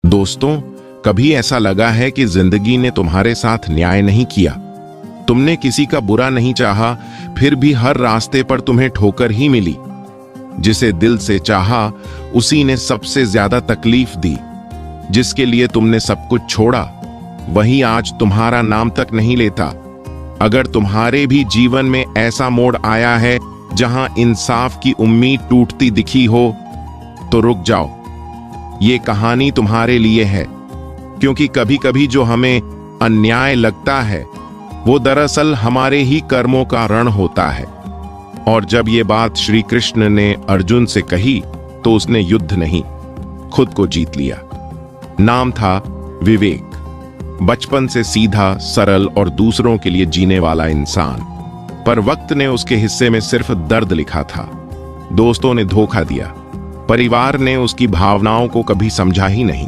दोस्तों, कभी ऐसा लगा है कि जिंदगी ने तुम्हारे साथ न्याय नहीं किया? तुमने किसी का बुरा नहीं चाहा, फिर भी हर रास्ते पर तुम्हें ठोकर ही मिली। जिसे दिल से चाहा उसी ने सबसे ज्यादा तकलीफ दी। जिसके लिए तुमने सब कुछ छोड़ा वही आज तुम्हारा नाम तक नहीं लेता। अगर तुम्हारे भी जीवन में ऐसा मोड़ आया है जहां इंसाफ की उम्मीद टूटती दिखी हो, तो रुक जाओ, ये कहानी तुम्हारे लिए है। क्योंकि कभी कभी जो हमें अन्याय लगता है वो दरअसल हमारे ही कर्मों का ऋण होता है। और जब ये बात श्री कृष्ण ने अर्जुन से कही तो उसने युद्ध नहीं, खुद को जीत लिया। नाम था विवेक। बचपन से सीधा, सरल और दूसरों के लिए जीने वाला इंसान। पर वक्त ने उसके हिस्से में सिर्फ दर्द लिखा था। दोस्तों ने धोखा दिया, परिवार ने उसकी भावनाओं को कभी समझा ही नहीं।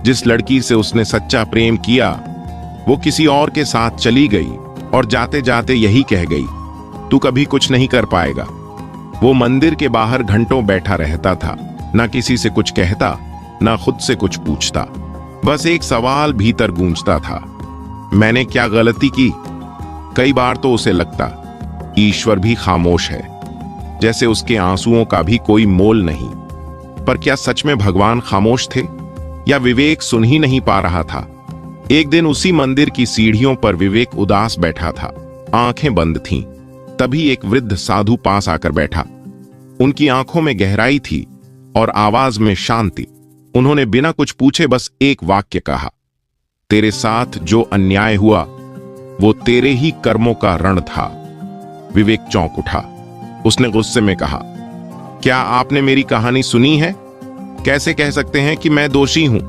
जिस लड़की से उसने सच्चा प्रेम किया वो किसी और के साथ चली गई और जाते जाते यही कह गई, तू कभी कुछ नहीं कर पाएगा। वो मंदिर के बाहर घंटों बैठा रहता था, ना किसी से कुछ कहता, ना खुद से कुछ पूछता। बस एक सवाल भीतर गूंजता था, मैंने क्या गलती की? कई बार तो उसे लगता ईश्वर भी खामोश है, जैसे उसके आंसुओं का भी कोई मोल नहीं। पर क्या सच में भगवान खामोश थे या विवेक सुन ही नहीं पा रहा था? एक दिन उसी मंदिर की सीढ़ियों पर विवेक उदास बैठा था, आंखें बंद थीं। तभी एक वृद्ध साधु पास आकर बैठा। उनकी आंखों में गहराई थी और आवाज में शांति। उन्होंने बिना कुछ पूछे बस एक वाक्य कहा, तेरे साथ जो अन्याय हुआ वो तेरे ही कर्मों का ऋण था। विवेक चौंक उठा। उसने गुस्से में कहा, क्या आपने मेरी कहानी सुनी है? कैसे कह सकते हैं कि मैं दोषी हूं?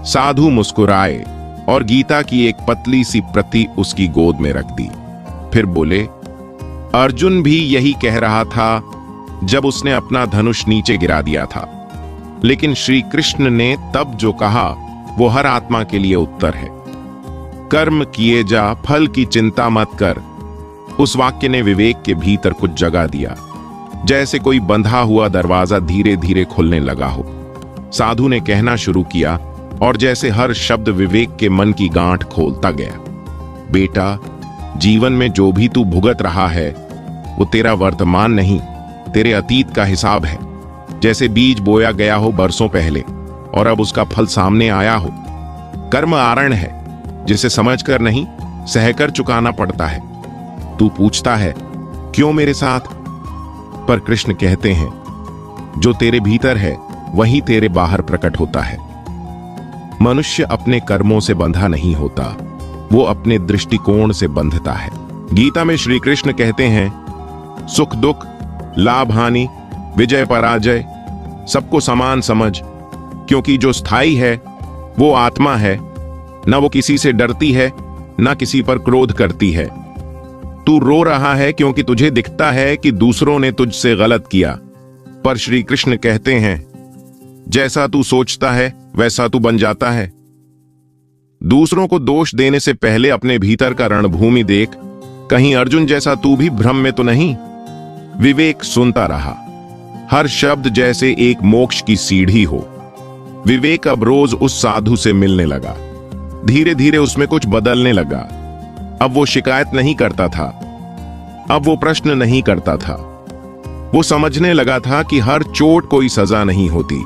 साधु मुस्कुराए और गीता की एक पतली सी प्रति उसकी गोद में रख दी। फिर बोले, अर्जुन भी यही कह रहा था जब उसने अपना धनुष नीचे गिरा दिया था। लेकिन श्री कृष्ण ने तब जो कहा वो हर आत्मा के लिए उत्तर है। कर्म किए जा, फल की चिंता मत कर। उस वाक्य ने विवेक के भीतर कुछ जगा दिया, जैसे कोई बंधा हुआ दरवाजा धीरे धीरे खुलने लगा हो। साधु ने कहना शुरू किया और जैसे हर शब्द विवेक के मन की गांठ खोलता गया, बेटा, जीवन में जो भी तू भुगत रहा है वो तेरा वर्तमान नहीं, तेरे अतीत का हिसाब है। जैसे बीज बोया गया हो बरसों पहले और अब उसका फल सामने आया हो। कर्म आरण है जिसे समझकर नहीं, सहकर चुकाना पड़ता है। तू पूछता है क्यों मेरे साथ? पर कृष्ण कहते हैं, जो तेरे भीतर है वही तेरे बाहर प्रकट होता है। मनुष्य अपने कर्मों से बंधा नहीं होता, वो अपने दृष्टिकोण से बंधता है। गीता में श्री कृष्ण कहते हैं, सुख दुख, लाभ हानि, विजय पराजय सबको समान समझ, क्योंकि जो स्थायी है वो आत्मा है। ना वो किसी से डरती है, ना किसी पर क्रोध करती है। तू रो रहा है क्योंकि तुझे दिखता है कि दूसरों ने तुझसे गलत किया, पर श्री कृष्ण कहते हैं, जैसा तू सोचता है वैसा तू बन जाता है। दूसरों को दोष देने से पहले अपने भीतर का रणभूमि देख, कहीं अर्जुन जैसा तू भी भ्रम में तो नहीं। विवेक सुनता रहा, हर शब्द जैसे एक मोक्ष की सीढ़ी हो। विवेक अब रोज उस साधु से मिलने लगा। धीरे धीरे उसमें कुछ बदलने लगा। अब वो शिकायत नहीं करता था, अब वो प्रश्न नहीं करता था। वो समझने लगा था कि हर चोट कोई सजा नहीं होती,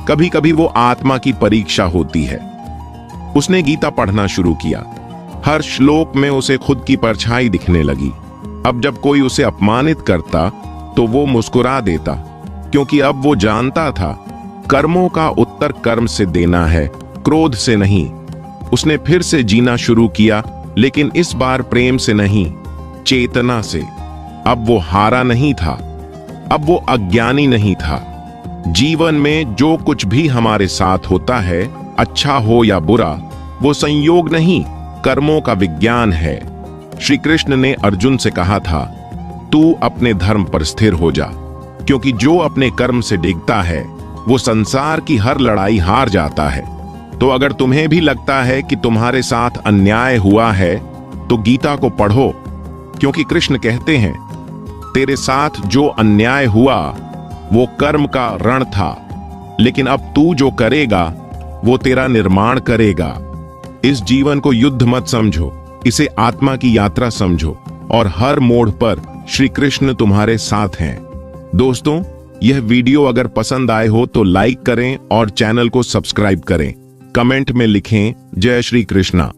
कभी कभी वो आत्मा की परीक्षा होती है। उसने गीता पढ़ना शुरू किया। हर श्लोक में उसे खुद की परछाई दिखने लगी। अब जब कोई उसे अपमानित करता तो वो मुस्कुरा देता, क्योंकि अब वो जानता था कर्मों का उत्तर कर्म से देना है, क्रोध से नहीं। उसने फिर से जीना शुरू किया, लेकिन इस बार प्रेम से नहीं, चेतना से। अब वो हारा नहीं था, अब वो अज्ञानी नहीं था। जीवन में जो कुछ भी हमारे साथ होता है, अच्छा हो या बुरा, वो संयोग नहीं, कर्मों का विज्ञान है। श्री कृष्ण ने अर्जुन से कहा था, तू अपने धर्म पर स्थिर हो जा, क्योंकि जो अपने कर्म से डिगता है वो संसार की हर लड़ाई हार जाता है। तो अगर तुम्हें भी लगता है कि तुम्हारे साथ अन्याय हुआ है तो गीता को पढ़ो, क्योंकि कृष्ण कहते हैं, तेरे साथ जो अन्याय हुआ वो कर्म का ऋण था, लेकिन अब तू जो करेगा वो तेरा निर्माण करेगा। इस जीवन को युद्ध मत समझो, इसे आत्मा की यात्रा समझो और हर मोड़ पर श्री कृष्ण तुम्हारे साथ हैं। दोस्तों, यह वीडियो अगर पसंद आए हो तो लाइक करें और चैनल को सब्सक्राइब करें। कमेंट में लिखें जय श्री कृष्णा।